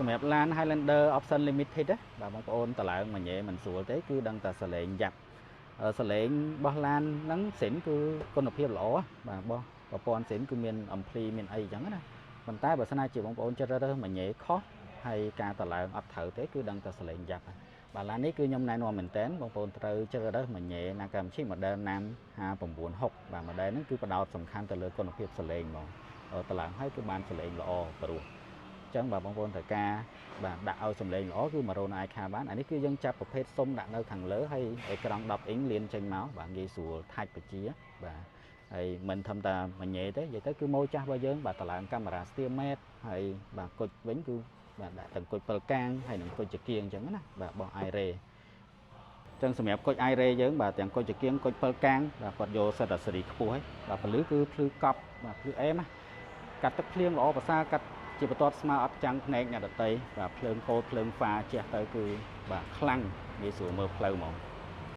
សម្រាប់ឡាន Highlander option limited បាទបងប្អូនតឡើងមួយញ៉េមិនស្រួលទេគឺដឹងតែសលេងយ៉ាប់សលេងរបស់ឡានហ្នឹងសិនគឺគុណភាពល្អបាទបោះប្រព័ន្ធសិនគឺមានអំភ្លីមានអីចឹងណាប៉ុន្តែបើស្នាជាបងប្អូនចិត្តរើសមួយញ៉េខុសហើយការតឡើងអត់ត្រូវទេគឺដឹងតែសលេងយ៉ាប់បាទឡាននេះគឺខ្ញុំណែនាំមែនតើបងប្អូនត្រូវចិត្តរើសមួយញ៉េ Nakamichi model NAM 590បាទ model ហ្នឹងគឺផ្ដោតសំខាន់ទៅលើគុណភាពសលេងហ្មងតឡើងហើយគឺបានសលេងល្អព្រោះចឹងបាទបងប្អូនត្រូវការបាទដាក់ឲ្យសំឡេងល្អគឺមករោន iCar បានអានេះគឺយើងចាប់ប្រភេទសុំដាក់នៅខាងលើហើយអេក្រង់10អ៊ីងលៀនចេញមកបាទងាយស្រួលថាច់បជាបាទហើយមិនធំតាមួយញ៉េទេនិយាយទៅគឺម៉ូចាស់របស់យើងបាទតឡើងកាមេរ៉ា steer map ហើយបាទគុជវិញគឺបាទដាក់ទាំងគុជ7កាងហើយនឹងគុជជាគៀងអញ្ចឹងណាបាទបោះ iRay ចឹងសម្រាប់គុជ iRay យើងបាទទាំងគុជជាគៀងគុជ7កាងបាទគាត់យកសិតតែសេរីខ្ពស់ហើយបាទពលឺគឺភ្លឺកប់បាទភ្លឺអេមណាកាត់ទឹកភ្លៀងល្អប្រសើរកាត់ជាបន្ទាត់ស្មើអត់ចាំងភ្នែកអ្នកដតីបាទភ្លើងកោតភ្លើងហ្វាជះទៅគឺបាទខ្លាំងងាយស្រួលមើលផ្លូវហ្មង